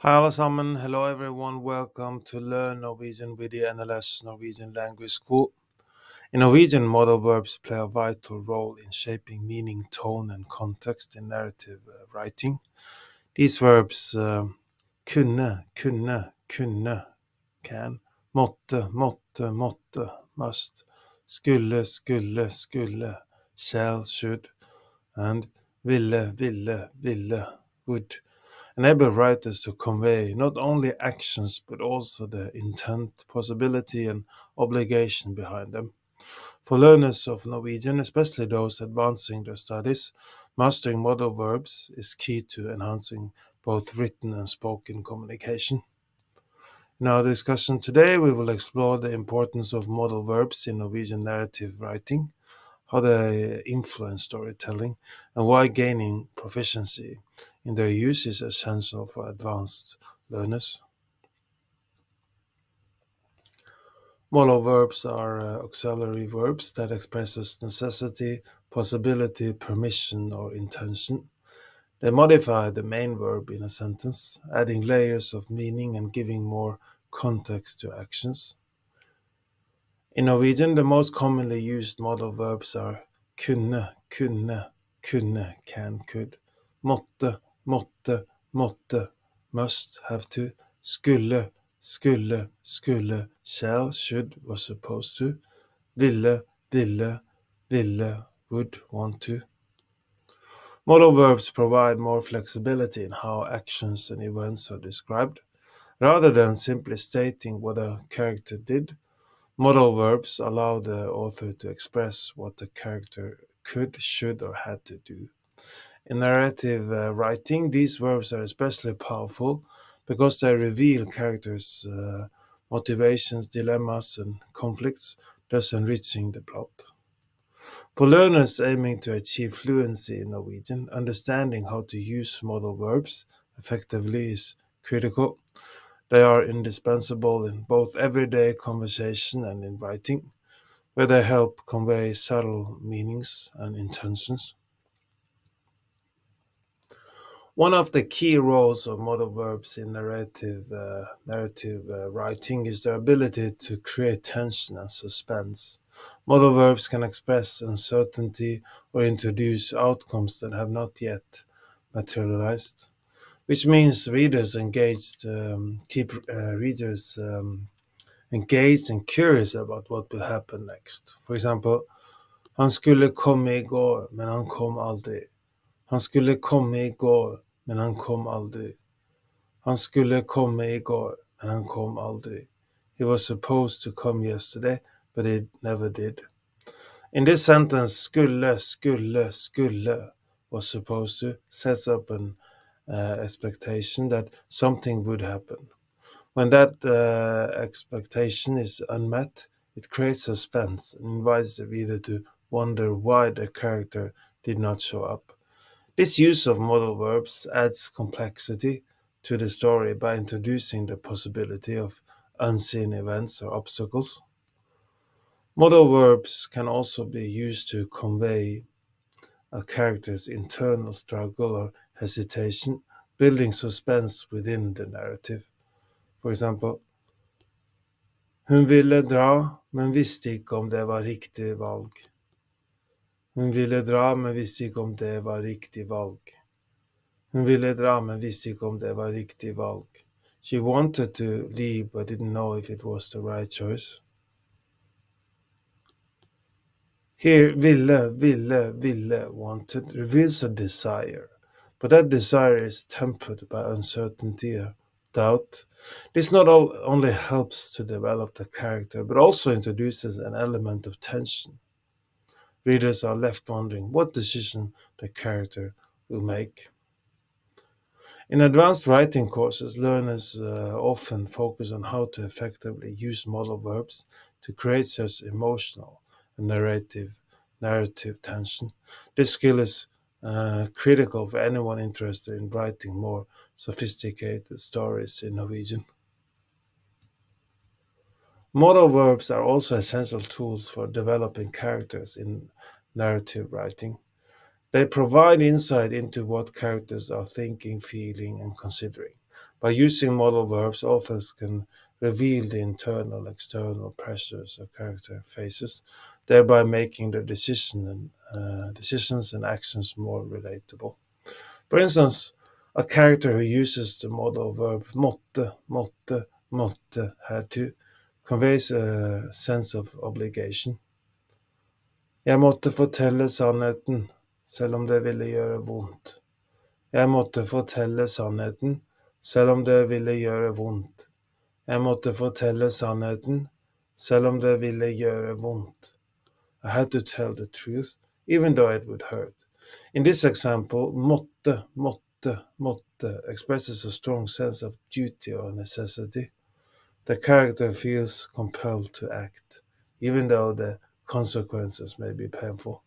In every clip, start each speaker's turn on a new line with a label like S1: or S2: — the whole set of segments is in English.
S1: Hi alle sammen, hello everyone, welcome to Learn Norwegian with the NLS Norwegian Language School. In Norwegian, modal verbs play a vital role in shaping meaning, tone and context in narrative writing. These verbs kunne, can, måtte, must, skulle, shall, should, and ville, would enable writers to convey not only actions but also the intent, possibility, and obligation behind them. For learners of Norwegian, especially those advancing their studies, mastering modal verbs is key to enhancing both written and spoken communication. In our discussion today, we will explore the importance of modal verbs in Norwegian narrative writing, how they influence storytelling, and why gaining proficiency in their use is essential for advanced learners. Modal verbs are auxiliary verbs that expresses necessity, possibility, permission, or intention. They modify the main verb in a sentence, adding layers of meaning and giving more context to actions. In Norwegian, the most commonly used modal verbs are kunne, can, could, måtte, must, have to, skulle, shall, should, was supposed to, ville, would, want to. Modal verbs provide more flexibility in how actions and events are described. Rather than simply stating what a character did, modal verbs allow the author to express what the character could, should, or had to do. In narrative writing, these verbs are especially powerful because they reveal characters' motivations, dilemmas, and conflicts, thus enriching the plot. For learners aiming to achieve fluency in Norwegian, understanding how to use modal verbs effectively is critical. They are indispensable in both everyday conversation and in writing, where they help convey subtle meanings and intentions. One of the key roles of modal verbs in narrative writing is their ability to create tension and suspense. Modal verbs can express uncertainty or introduce outcomes that have not yet materialized, which means readers engaged keep readers engaged and curious about what will happen next. For example, han skulle komme i går, men han kom aldri. Han skulle komme i går, men han kom aldri. Han skulle komme i går, men han kom aldri. He was supposed to come yesterday, but he never did. In this sentence, skulle was supposed to sets up an expectation that something would happen. When that expectation is unmet, it creates suspense and invites the reader to wonder why the character did not show up. This use of modal verbs adds complexity to the story by introducing the possibility of unseen events or obstacles. Modal verbs can also be used to convey a character's internal struggle or hesitation, building suspense within the narrative. For example, hun ville dra, men visste ikke om det var riktig valg. Hun ville dra, men visste ikke om det var riktig valg. Hun ville dra, men visste ikke om det var riktig valg. She wanted to leave but didn't know if it was the right choice. Here, ville, wanted reveals a desire, but that desire is tempered by uncertainty or doubt. This not only helps to develop the character, but also introduces an element of tension. Readers are left wondering what decision the character will make. In advanced writing courses, learners often focus on how to effectively use modal verbs to create such emotional and narrative tension. This skill is critical for anyone interested in writing more sophisticated stories in Norwegian. Modal verbs are also essential tools for developing characters in narrative writing. They provide insight into what characters are thinking, feeling, and considering. By using modal verbs, authors can reveal the internal external pressures a character faces, thereby making their decisions and actions more relatable. For instance, a character who uses the modal verb måtte, had to, conveys a sense of obligation. Jeg måtte fortelle sannheten, selv om det ville gjøre vondt. Jeg måtte fortelle sannheten, selv om det ville gjøre vondt. Jeg måtte fortelle sannheten, selv om det ville gjøre vondt. I had to tell the truth, even though it would hurt. In this example, måtte expresses a strong sense of duty or necessity. The character feels compelled to act, even though the consequences may be painful.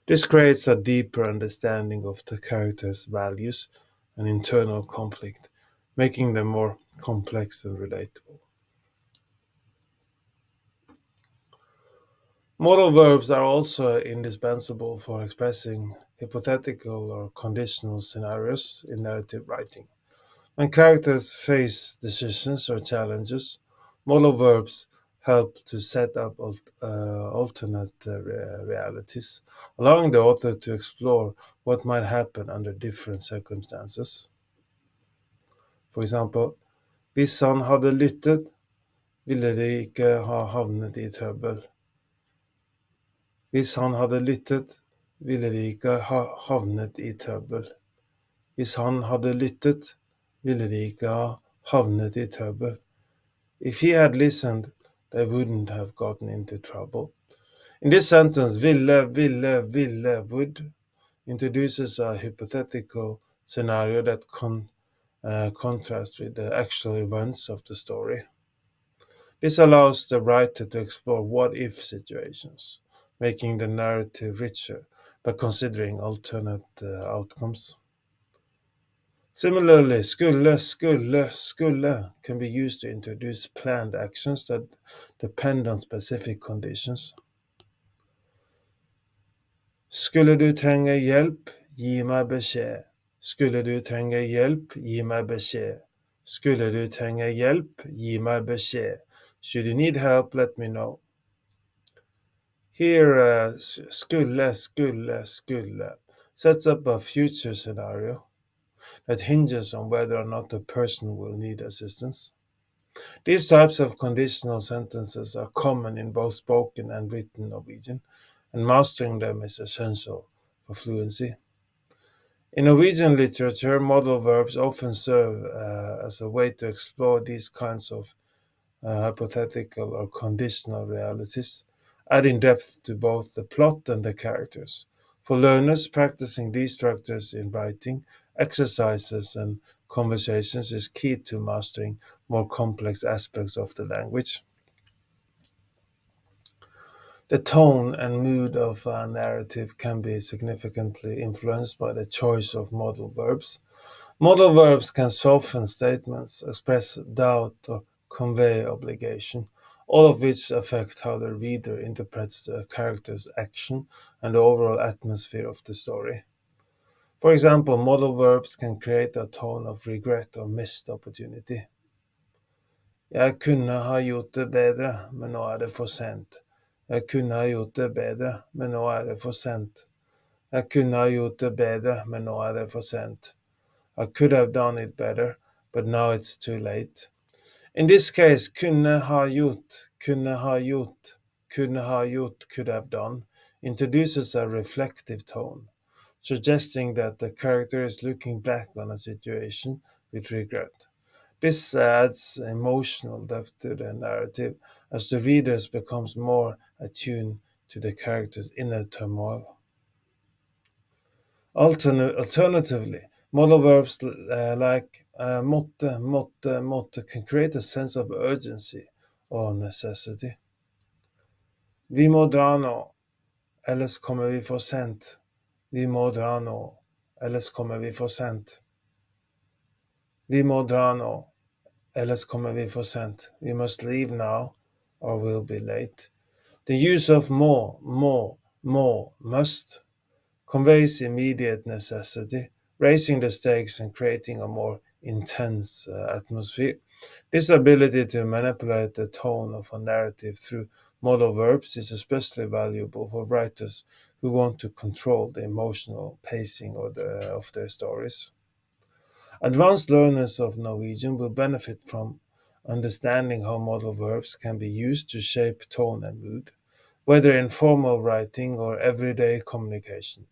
S1: This creates a deeper understanding of the character's values and internal conflict, making them more complex and relatable. Modal verbs are also indispensable for expressing hypothetical or conditional scenarios in narrative writing. When characters face decisions or challenges, modal verbs help to set up alternate realities, allowing the author to explore what might happen under different circumstances. For example, hvis han hadde lyttet, ville de ikke ha havnet i trøbbel. Hvis han hadde lyttet, ville de ikke ha havnet i trøbbel. Hvis han hadde lyttet, ville de ikke ha havnet i trøbbel. If he had listened, they wouldn't have gotten into trouble. In this sentence, ville, would introduces a hypothetical scenario that contrasts with the actual events of the story. This allows the writer to explore what-if situations, making the narrative richer by considering alternate outcomes. Similarly, skulle can be used to introduce planned actions that depend on specific conditions. Skulle du trenge hjelp, gi meg beskjed. Skulle du trenge hjelp, gi meg beskjed. Skulle du trenge hjelp, gi meg beskjed. Should you need help, let me know. Here, skulle sets up a future scenario that hinges on whether or not the person will need assistance. These types of conditional sentences are common in both spoken and written Norwegian, and mastering them is essential for fluency. In Norwegian literature, modal verbs often serve as a way to explore these kinds of hypothetical or conditional realities, adding depth to both the plot and the characters. For learners, practicing these structures in writing, exercises, and conversations is key to mastering more complex aspects of the language. The tone and mood of a narrative can be significantly influenced by the choice of modal verbs. Modal verbs can soften statements, express doubt, or convey obligation, all of which affect how the reader interprets the character's action and the overall atmosphere of the story. For example, modal verbs can create a tone of regret or missed opportunity. Jeg kunne ha gjort det bedre, men nå er det for sent. Jeg kunne ha gjort det bedre, men nå er det for sent. Jeg kunne ha gjort det bedre, men nå er det for sent. I could have done it better, but now it's too late. In this case, kunne ha gjort, could have done, introduces a reflective tone, suggesting that the character is looking back on a situation with regret. This adds emotional depth to the narrative as the reader becomes more attuned to the character's inner turmoil. Alternatively, modal verbs like måtte can create a sense of urgency or necessity. Vi må dra nå, ellers kommer vi for sent. Vi må dra nå, ellers kommer vi for sent. Vi må dra nå, ellers kommer vi for sent. We must leave now or we'll be late. The use of must conveys immediate necessity, raising the stakes and creating a more intense atmosphere. This ability to manipulate the tone of a narrative through modal verbs is especially valuable for writers who want to control the emotional pacing of their stories. Advanced learners of Norwegian will benefit from understanding how modal verbs can be used to shape tone and mood, whether in formal writing or everyday communication.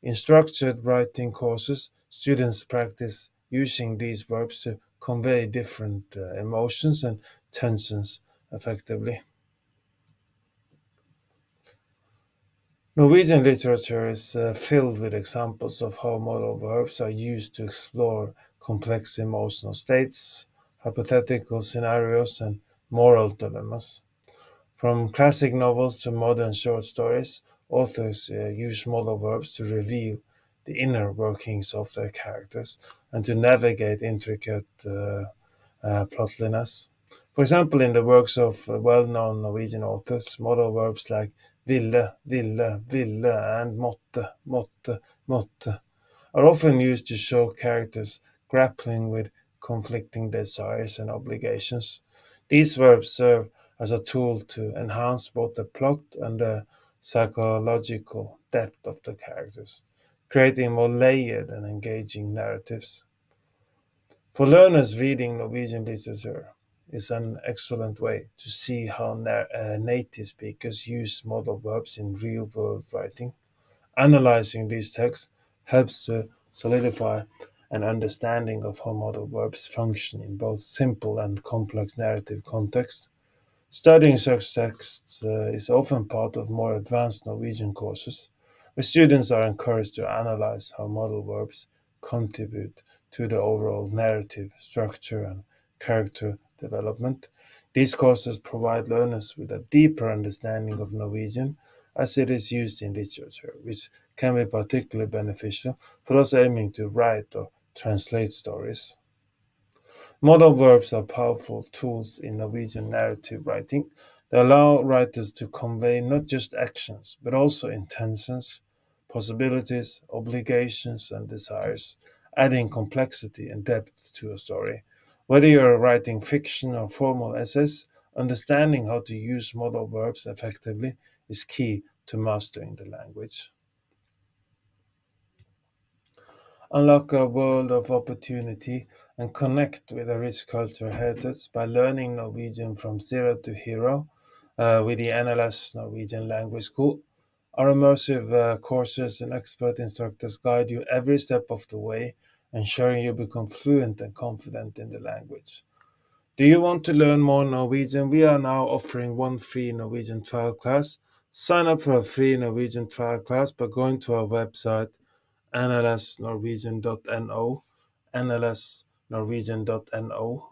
S1: In structured writing courses, students practice using these verbs to convey different emotions and tensions effectively. Norwegian literature is filled with examples of how modal verbs are used to explore complex emotional states, hypothetical scenarios, and moral dilemmas. From classic novels to modern short stories, authors use modal verbs to reveal the inner workings of their characters and to navigate intricate plotliness. For example, in the works of well known Norwegian authors, modal verbs like ville, and måtte are often used to show characters grappling with conflicting desires and obligations. These verbs serve as a tool to enhance both the plot and the psychological depth of the characters, creating more layered and engaging narratives. For learners, reading Norwegian literature is an excellent way to see how native speakers use modal verbs in real world writing. Analyzing these texts helps to solidify an understanding of how modal verbs function in both simple and complex narrative contexts. Studying such texts is often part of more advanced Norwegian courses, where students are encouraged to analyze how modal verbs contribute to the overall narrative structure and character development. These courses provide learners with a deeper understanding of Norwegian as it is used in literature, which can be particularly beneficial for those aiming to write or translate stories. Modal verbs are powerful tools in Norwegian narrative writing. They allow writers to convey not just actions, but also intentions, possibilities, obligations, and desires, adding complexity and depth to a story. Whether you're writing fiction or formal essays, understanding how to use modal verbs effectively is key to mastering the language. Unlock a world of opportunity, and connect with a rich cultural heritage by learning Norwegian from zero to hero with the NLS Norwegian Language School. Our immersive courses and expert instructors guide you every step of the way, ensuring you become fluent and confident in the language. Do you want to learn more Norwegian? We are now offering one free Norwegian trial class. Sign up for a free Norwegian trial class by going to our website nlsnorwegian.no, nlsnorwegian.no,